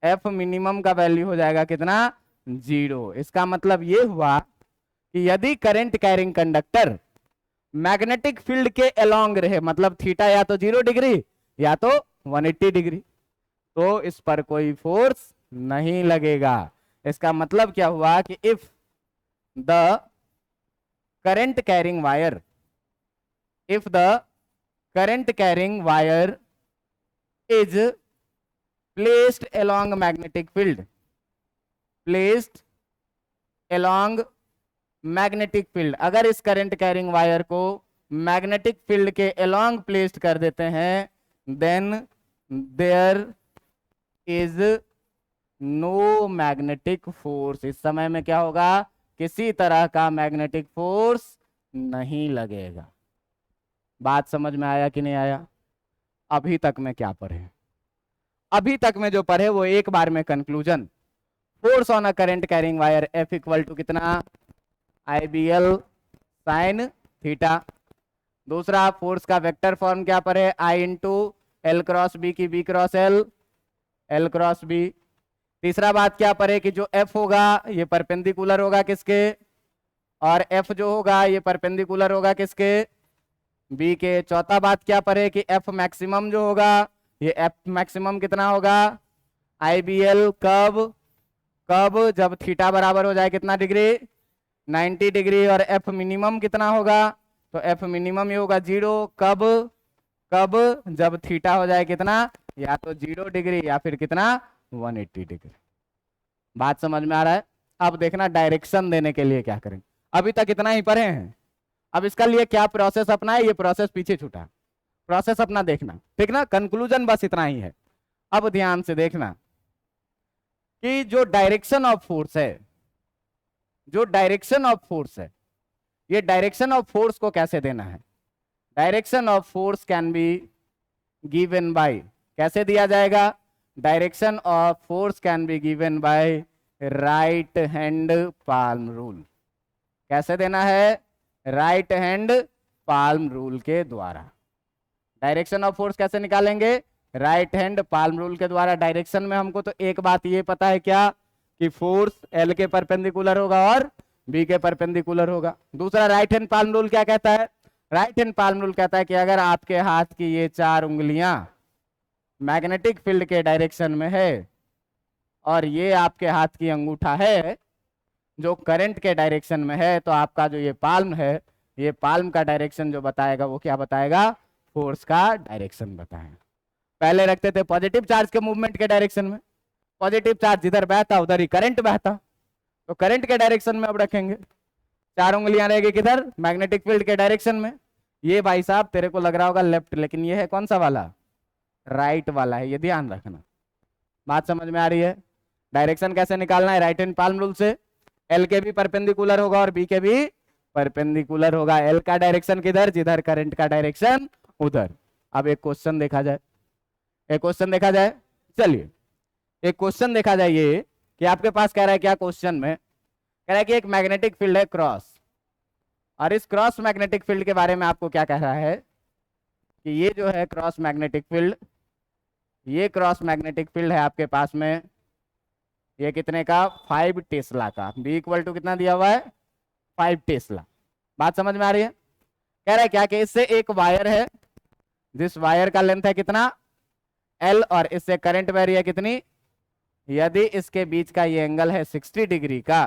एफ मिनिमम का वैल्यू हो जाएगा कितना, 0। इसका मतलब ये हुआ कि यदि current carrying conductor magnetic field के अलोंग रहे, मतलब थीटा या तो 0 डिग्री या तो 180 डिग्री, तो इस पर कोई फोर्स नहीं लगेगा। इसका मतलब क्या हुआ कि if the current carrying wire, if the current carrying wire is placed along magnetic field, placed along magnetic field, अगर इस करंट कैरिंग वायर को मैग्नेटिक फील्ड के अलोंग प्लेस्ड कर देते हैं, then there is no magnetic force, इस समय में क्या होगा, किसी तरह का मैग्नेटिक फोर्स नहीं लगेगा। बात समझ में आया कि नहीं आया? अभी तक में क्या पढ़े? अभी तक में जो पढ़े वो एक बार में conclusion. Force on a current carrying wire F equal to कितना, IBL साइन थीटा। दूसरा, फोर्स का वेक्टर फॉर्म क्या पढ़े, I into L cross B की B cross L, L cross B. तीसरा बात क्या पढ़े कि जो F होगा ये परपेंडिकुलर होगा किसके, और F जो होगा ये परपेंडिकुलर होगा किसके, बी के। चौथा बात क्या पढ़े कि F मैक्सिमम जो होगा ये F मैक्सिमम कितना होगा, IBL कब, कब जब थीटा बराबर हो जाए कितना डिग्री, 90 डिग्री, और F मिनिमम कितना होगा, तो F मिनिमम ये होगा 0, कब, कब जब थीटा हो जाए कितना, या तो 0 डिग्री या फिर कितना 180 डिग्री। बात समझ में आ रहा है? अब देखना डायरेक्शन देने के लिए क्या करें। अभी तक इतना ही पढ़े हैं, अब इसका लिए क्या प्रोसेस अपना है, ये प्रोसेस पीछे छूटा, प्रोसेस अपना देखना, ठीक ना। कंक्लूजन बस इतना ही है। अब ध्यान से देखना कि जो डायरेक्शन ऑफ फोर्स है, जो डायरेक्शन ऑफ फोर्स है, ये डायरेक्शन ऑफ फोर्स को कैसे देना है। Direction of force can be given by, कैसे दिया जाएगा, direction of force can be given by right hand palm rule. कैसे देना है, राइट हैंड पाल्म रूल के द्वारा। डायरेक्शन ऑफ फोर्स कैसे निकालेंगे, राइट हैंड पाल्म रूल के द्वारा। डायरेक्शन में हमको तो एक बात ये पता है क्या, कि फोर्स एल के परपेंडिकुलर होगा और बी के परपेंडिकुलर होगा। दूसरा, राइट हैंड पाल्म रूल क्या कहता है, राइट हैंड पाल्म रूल कहता है कि अगर आपके हाथ की ये 4 उंगलियां मैग्नेटिक फील्ड के डायरेक्शन में है और ये आपके हाथ की अंगूठा है जो करंट के डायरेक्शन में है, तो आपका जो ये पाल्म है, ये पाल्म का डायरेक्शन जो बताएगा वो क्या बताएगा, फोर्स का डायरेक्शन बताएगा। पहले रखते थे पॉजिटिव चार्ज के मूवमेंट के डायरेक्शन में, पॉजिटिव चार्ज जिधर बहता उधर ही करंट बहता, तो करंट के डायरेक्शन में अब रखेंगे। 4 उंगलियां रहेगी किधर, मैग्नेटिक फील्ड के डायरेक्शन में। ये भाई साहब तेरे को लग रहा होगा लेफ्ट, लेकिन ये है कौन सा वाला, राइट वाला है, ये ध्यान रखना। बात समझ में आ रही है? डायरेक्शन कैसे निकालना है, राइट हैंड पाल्म रूल से। एल के भी परपेंडिकुलर होगा और बी के भी परपेंडिकुलर होगा। एल का डायरेक्शन किधर, जिधर करंट का डायरेक्शन उधर। अब एक क्वेश्चन देखा जाए, एक क्वेश्चन देखा जाए, चलिए एक क्वेश्चन देखा जाए। ये कि आपके पास कह रहा है क्या, क्वेश्चन में कह रहा है कि एक मैग्नेटिक फील्ड है क्रॉस, और इस क्रॉस मैग्नेटिक फील्ड के बारे में आपको क्या कह रहा है कि ये जो है क्रॉस मैग्नेटिक फील्ड, ये क्रॉस मैग्नेटिक फील्ड है आपके पास में, ये कितने का, 5 टेस्ला का। बी इक्वल टू कितना दिया हुआ है, 5 टेस्ला। बात समझ में आ रही है? कह रहा है क्या कि इससे एक वायर है, जिस वायर का लेंथ है कितना, L, और इससे करंट बह रही है कितनी, यदि इसके बीच का ये एंगल है 60 डिग्री का,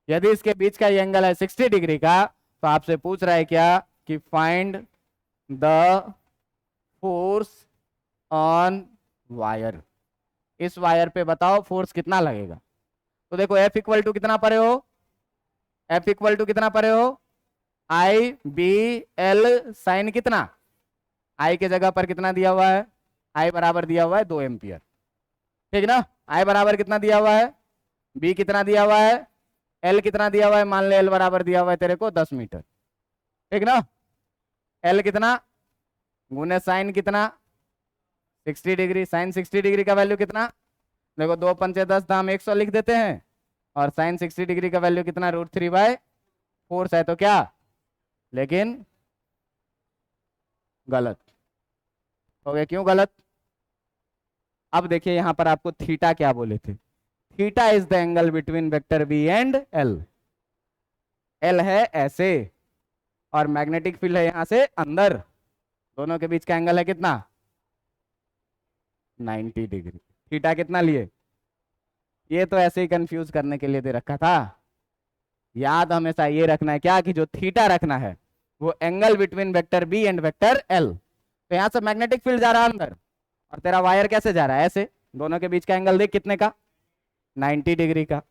यदि इसके बीच का ये एंगल है 60 डिग्री का, तो आपसे पूछ रहा है क्या कि find the force on wire, इस वायर पे बताओ फोर्स कितना लगेगा। तो देखो F इक्वल टू कितना पढ़े हो, F इक्वल टू कितना पढ़े हो, IBL साइन कितना, I के जगह पर कितना दिया हुआ है, I बराबर दिया हुआ है 2 एम्पियर, ठीक ना। I बराबर कितना दिया हुआ है, B कितना दिया हुआ है, L कितना दिया हुआ है, मान ले L बराबर दिया हुआ है तेरे को 10 मीटर, ठीक ना। L कितना गुने साइन कितना, 60 डिग्री, साइन 60 डिग्री का वैल्यू कितना, देखो 2 पंचे 10, हम 100 लिख देते हैं, और साइन 60 डिग्री का वैल्यू कितना, √3/4 है, तो क्या, लेकिन गलत हो गया। क्यों गलत? अब देखिए यहां पर आपको थीटा क्या बोले थे, theta is the angle between vector B and L. L है ऐसे और मैग्नेटिक फील्ड है यहां से अंदर, दोनों के बीच का एंगल है कितना, 90 डिग्री। थीटा कितना लिए, ये तो ऐसे ही कंफ्यूज करने के लिए दे रखा था। याद हमेशा ये रखना है क्या, कि जो थीटा रखना है वो angle between vector B and vector L. तो यहां से मैग्नेटिक फील्ड जा रहा है अंदर, और तेरा वायर कैसे जा रहा है, ऐसे। दोनों के बीच का एंगल देख कितने का, 90 डिग्री का।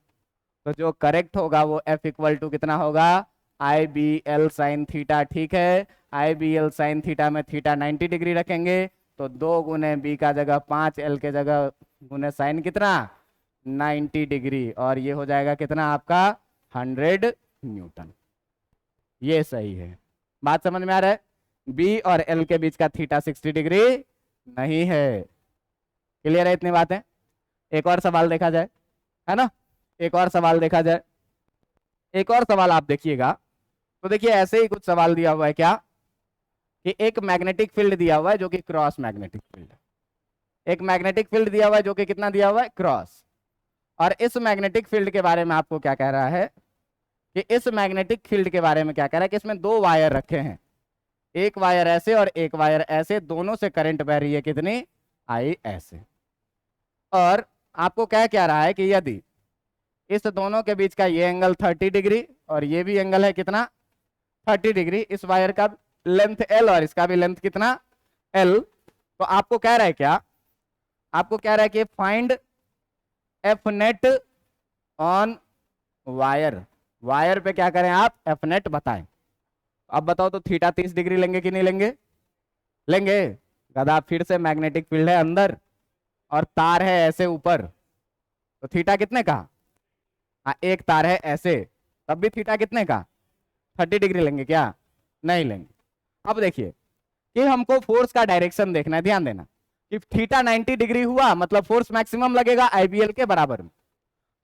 तो जो करेक्ट होगा वो F इक्वल टू कितना होगा, आई बी एल साइन थीटा। ठीक है, आई बी एल साइन थीटा में थीटा 90 डिग्री रखेंगे, तो 2 गुने बी का जगह 5, एल के जगह गुने साइन कितना 90 डिग्री, और ये हो जाएगा कितना आपका 100 न्यूटन। ये सही है। बात समझ में आ रहा है। बी और एल के बीच का थीटा 60 डिग्री नहीं है। क्लियर है इतनी बातें। एक और सवाल देखा जाए, है ना, एक और सवाल देखा जाए। एक और सवाल आप देखिएगा, तो देखिए ऐसे ही कुछ सवाल दिया हुआ है क्या, कि एक मैग्नेटिक फील्ड दिया हुआ है जो कि क्रॉस मैग्नेटिक फील्ड है। एक मैग्नेटिक फील्ड दिया हुआ है जो कि कितना दिया हुआ है, क्रॉस। और इस मैग्नेटिक फील्ड के बारे में आपको क्या कह रहा है, कि इस मैग्नेटिक फील्ड के बारे में क्या कह रहा है, कि इसमें 2 वायर रखे हैं, एक वायर ऐसे और एक वायर ऐसे, दोनों से करंट बह रही है कितनी, आई ऐसे। और आपको क्या रहा है कि यदि इस दोनों के बीच का ये एंगल 30 डिग्री और ये भी एंगल है कितना 30 डिग्री, इस वायर का लेंथ L और इसका भी लेंथ कितना L, तो आपको कह रहा है क्या, आपको कह रहा है कि find F net on wire. Wire पे क्या करें आप, एफ नेट बताएं। अब बताओ तो थीटा 30 डिग्री लेंगे कि नहीं लेंगे, लेंगे। गधा, फिर से मैग्नेटिक फील्ड है अंदर और तार है ऐसे ऊपर, तो थीटा कितने का, हाँ एक तार है ऐसे, तब भी थीटा कितने का 30 डिग्री लेंगे क्या, नहीं लेंगे। अब देखिए कि हमको फोर्स का डायरेक्शन देखना है, ध्यान देना कि थीटा 90 डिग्री हुआ मतलब फोर्स मैक्सिमम लगेगा आईबीएल के बराबर में।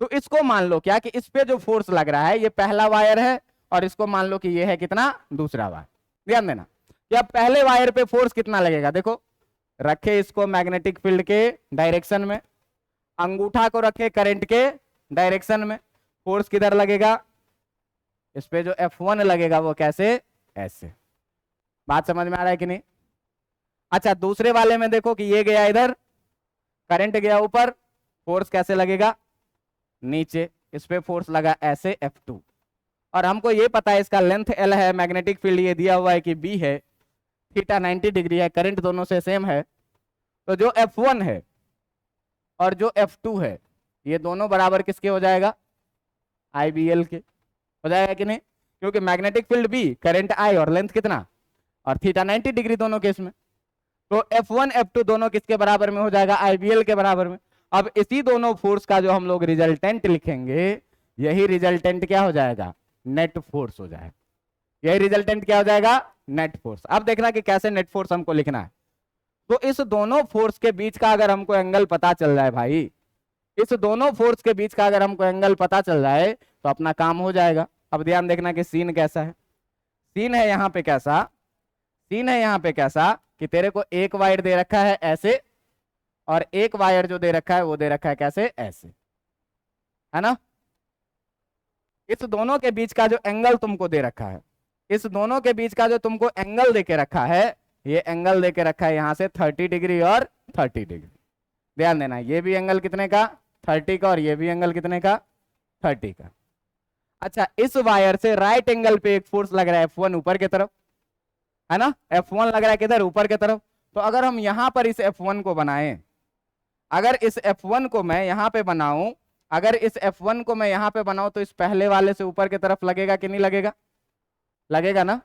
तो इसको मान लो क्या कि इस पे जो फोर्स लग रहा है ये पहला वायर है, और इसको मान लो कि ये है कितना दूसरा वायर। ध्यान देना कि अब पहले वायर पे फोर्स कितना लगेगा, देखो रखे इसको मैग्नेटिक फील्ड के डायरेक्शन में, अंगूठा को रखे करंट के डायरेक्शन में, फोर्स किधर लगेगा, इस पे जो F1 लगेगा वो कैसे, ऐसे। बात समझ में आ रहा है कि नहीं। अच्छा दूसरे वाले में देखो कि ये गया इधर, करंट गया ऊपर, फोर्स कैसे लगेगा नीचे, इस पे फोर्स लगा ऐसे F2, और हमको ये पता है इसका लेंथ L है, मैग्नेटिक फील्ड ये दिया हुआ है कि B है, थीटा 90 डिग्री है, करंट दोनों से सेम है, तो जो F1 है और जो F2 है ये दोनों बराबर किसके हो जाएगा, IBL के हो जाएगा कि नहीं, क्योंकि magnetic field B, current I और लेंथ कितना, और थीटा 90 डिग्री दोनों केस में, तो F1 F2 दोनों किसके बराबर में हो जाएगा, IBL के बराबर में। अब इसी दोनों फोर्स का जो हम लोग रिजल्टेंट लिखेंगे, यही रिजल्टेंट क्या हो जाएगा, नेट फोर्स हो जाएगा। यही रिजल्टेंट क्या हो जाएगा, नेट फोर्स। अब देखना कि कैसे नेट फोर्स हमको लिखना है। तो इस दोनों फोर्स के बीच का अगर हमको एंगल पता चल जाए भाई, इस दोनों फोर्स के बीच का अगर हमको एंगल पता चल जाए तो अपना काम हो जाएगा। अब ध्यान देखना कि सीन कैसा है, सीन है यहाँ पे कैसा, सीन है यहाँ पे कैसा कि तेरे को एक वायर दे रखा है ऐसे, और एक वायर जो दे रखा है वो दे रखा है कैसे, ऐसे, है ना। इस दोनों के बीच का जो एंगल तुमको दे रखा है, इस दोनों के बीच का जो तुमको एंगल देके रखा है, ये एंगल देके रखा है यहां से 30 डिग्री और 30 डिग्री। ध्यान देना ये भी एंगल कितने का 30 का, और ये भी एंगल कितने का 30 का। अच्छा इस वायर से राइट एंगल पे एक फोर्स लग रहा है F1 ऊपर की तरफ, है ना, F1 लग रहा है किधर, ऊपर की तरफ। तो अगर हम यहां पर इस F1 को बनाएं, अगर इस F1 को मैं यहां पे बनाऊं, अगर इस F1 को मैं यहां पे बनाऊं, तो इस पहले वाले से ऊपर की तरफ लगेगा कि नहीं लगेगा, लगेगा ना।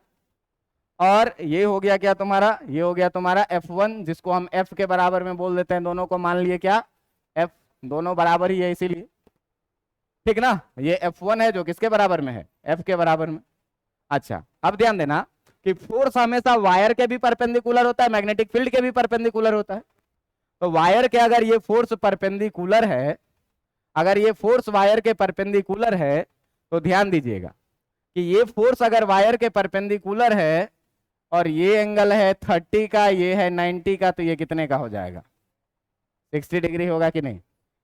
और ये हो गया क्या तुम्हारा, ये हो गया तुम्हारा F1, जिसको हम F के बराबर में बोल देते हैं, दोनों को मान लिए क्या F, दोनों बराबर ही है इसीलिए, ठीक ना। ये F1 है जो किसके बराबर में है, F के बराबर में। अच्छा अब ध्यान देना कि फोर्स हमेशा वायर के भी परपेंडिकुलर होता है, मैग्नेटिक फील्ड के भी परपेंडिकुलर होता है। तो वायर के अगर ये फोर्स परपेंडिकुलर है, अगर ये फोर्स वायर के परपेंडिकुलर है, तो ध्यान दीजिएगा कि ये फोर्स अगर वायर के परपेंडिकुलर है और ये एंगल है 30 का, ये है 90 का, तो ये कितने का हो जाएगा 60 डिग्री होगा कि नहीं।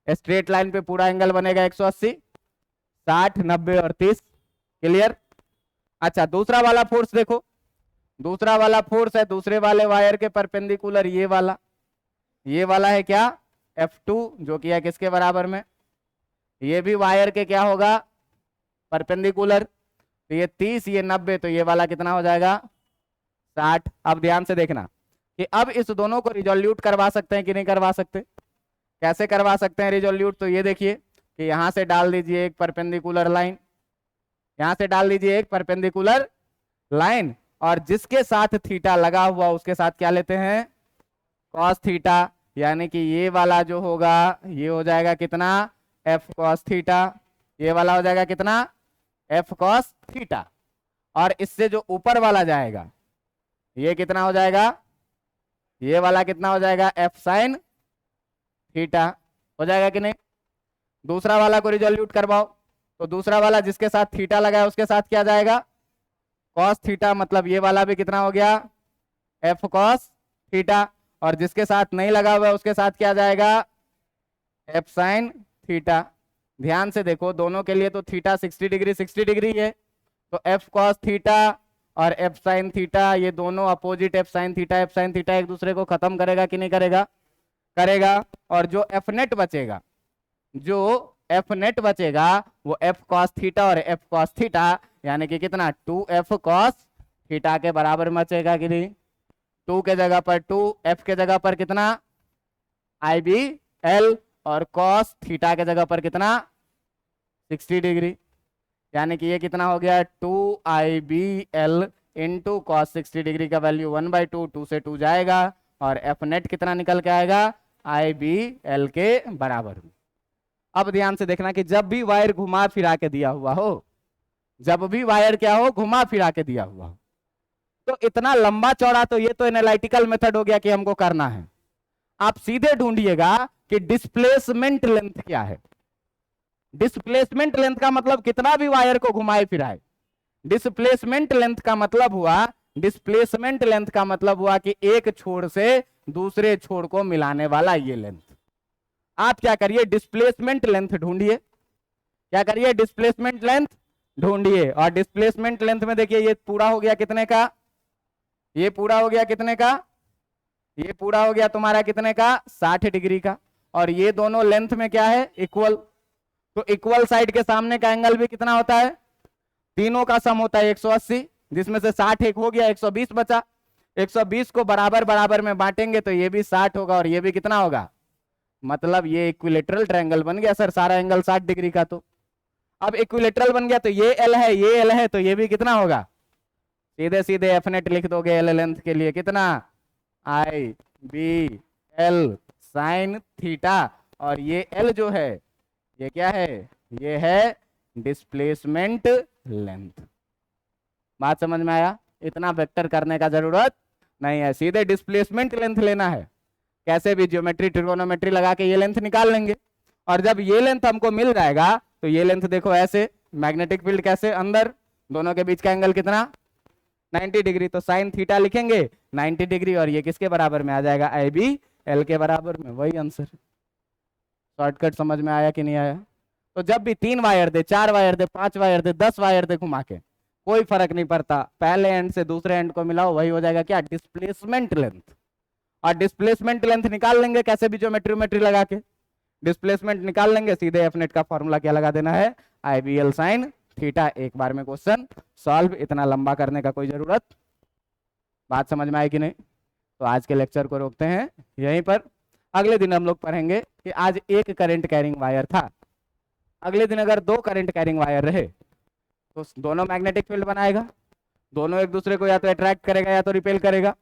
स्ट्रेट लाइन पे पूरा एंगल बनेगा 180, 60, 90 और 30। क्लियर। अच्छा दूसरा वाला फोर्स देखो, दूसरा वाला फोर्स है दूसरे वाले वायर के परपेंडिकुलर, ये वाला है क्या F2, जो कि है किसके बराबर में, ये भी वायर के क्या होगा परपेंडिकुलर, तो ये 30, ये 90, तो ये वाला कितना हो जाएगा 60। अब ध्यान से देखना कि अब इस दोनों को रिजोल्यूट करवा सकते हैं कि नहीं करवा सकते। कैसे करवा सकते हैं रिजोल्यूट, तो ये देखिए कि यहां से डाल दीजिए एक परपेंडिकुलर लाइन, यहां से डाल दीजिए एक परपेंडिकुलर लाइन, और जिसके साथ थीटा लगा हुआ उसके साथ क्या लेते हैं, कॉस थीटा। यानी कि ये वाला जो होगा ये हो जाएगा कितना, एफ कॉस थीटा। ये वाला हो जाएगा कितना, एफ कॉस थीटा। और इससे जो ऊपर वाला जाएगा ये कितना हो जाएगा, ये वाला कितना हो जाएगा, एफ साइन थीटा। हो जाएगा कि नहीं। दूसरा वाला को रिजोल्यूट करवाओ, तो दूसरा वाला जिसके साथ थीटा लगा है उसके साथ क्या जाएगा, कॉस थीटा। मतलब ये वाला भी कितना हो गया, एफ कॉस थीटा। और जिसके साथ नहीं लगा हुआ है उसके साथ क्या जाएगा, एफ साइन थीटा। ध्यान से देखो दोनों के लिए तो थीटा 60 डिग्री 60 डिग्री है, तो एफ कॉस थीटा और एफ साइन थीटा ये दोनों अपोजिट एफ साइन थीटा एक दूसरे को खत्म करेगा कि नहीं करेगा, करेगा। और जो एफ नेट बचेगा, जो एफ नेट बचेगा वो एफ कॉस थीटा और एफ कॉस थीटा यानी कि कितना, 2 एफ कॉस थीटा के बराबर बचेगा कि नहीं। 2 के जगह पर 2, एफ के जगह पर कितना, आई बी एल, और कॉस थीटा के जगह पर कितना, 60 डिग्री। यानी कि ये कितना हो गया, 2 I B L into cos 60 degree का वैल्यू 1/2, 2 से 2 जाएगा, और एफ नेट कितना निकल के आएगा, आई बी एल के बराबर। अब ध्यान से देखना कि जब भी वायर घुमा फिरा के दिया हुआ हो, जब भी वायर क्या हो, घुमा फिरा के दिया हुआ हो, तो इतना लंबा चौड़ा, तो ये तो एनालिटिकल मेथड हो गया कि हमको करना है। आप सीधे ढूंढिएगा कि डिस्प्लेसमेंट लेंथ क्या है। डिस्प्लेसमेंट लेंथ का मतलब कितना भी वायर को घुमाए फिराए, डिस्प्लेसमेंट लेंथ का मतलब हुआ, डिस्प्लेसमेंट लेंथ का मतलब हुआ कि एक छोर से दूसरे छोर को मिलाने वाला ये लेंथ। आप क्या करिए, डिस्प्लेसमेंट लेंथ ढूंढिए। क्या करिए, डिस्प्लेसमेंट लेंथ ढूंढिए। और डिस्प्लेसमेंट लेंथ में देखिए ये पूरा हो गया कितने का, ये पूरा हो गया कितने का, ये पूरा हो गया तुम्हारा कितने का, 60 डिग्री का। और ये दोनों लेंथ में क्या है, इक्वल। तो इक्वल साइड के सामने का एंगल भी कितना होता है, तीनों का सम होता है 180, जिसमें से 60 एक हो गया, 120 बचा। 120 को बराबर बराबर में बांटेंगे तो ये भी 60 होगा और ये भी कितना होगा, मतलब ये इक्विलेटरल ट्रायंगल बन गया सर, सारा एंगल 60 डिग्री का। तो अब इक्विलेटरल बन गया, तो ये एल है, ये एल है, तो ये भी कितना होगा, सीधे सीधे एफ नेट लिख दोगे एल लेंथ के लिए कितना, आई बी एल साइन थीटा। और ये एल जो है ये क्या है, ये है डिस्प्लेसमेंट लेंथ। बात समझ में आया, इतना वेक्टर करने का जरूरत नहीं है, सीधे डिस्प्लेसमेंट लेंथ लेना है। कैसे भी ज्योमेट्री ट्रिगोनोमेट्री लगा के ये लेंथ निकाल लेंगे। और जब ये लेंथ हमको मिल जाएगा तो ये लेंथ देखो ऐसे, मैग्नेटिक फील्ड कैसे अंदर, दोनों के बीच का एंगल कितना, 90 डिग्री। तो साइन थीटा लिखेंगे 90 डिग्री, और ये किसके बराबर में आ जाएगा, आई बी एल के बराबर में। वही आंसर। शॉर्टकट समझ में आया कि नहीं आया। तो जब भी 3 वायर दे, 4 वायर दे, 5 वायर दे, 10 वायर दे घुमा के, कोई फर्क नहीं पड़ता, पहले एंड से दूसरे एंड को मिलाओ, वही हो जाएगा क्या, डिस्प्लेसमेंट लेंथ। और डिस्प्लेसमेंट लेंथ निकाल लेंगे कैसे भी ज्योमेट्री लगा के, डिस्प्लेसमेंट निकाल लेंगे, सीधे एफ नेट का फॉर्मूला क्या लगा देना है, आई बी एल साइन थीटा। एक बार में क्वेश्चन सॉल्व, इतना लंबा करने का कोई जरूरत। बात समझ में आई कि नहीं। तो आज के लेक्चर को रोकते हैं यहीं पर। अगले दिन हम लोग पढ़ेंगे कि आज एक करंट कैरिंग वायर था, अगले दिन अगर 2 करंट कैरिंग वायर रहे तो दोनों मैग्नेटिक फील्ड बनाएगा, दोनों एक दूसरे को या तो अट्रैक्ट करेगा या तो रिपेल करेगा।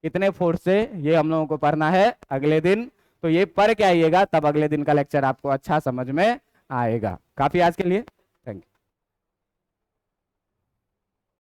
कितने फोर्स से, ये हम लोगों को पढ़ना है अगले दिन। तो ये पढ़ के आइएगा, तब अगले दिन का लेक्चर आपको अच्छा समझ में आएगा। काफी आज के लिए।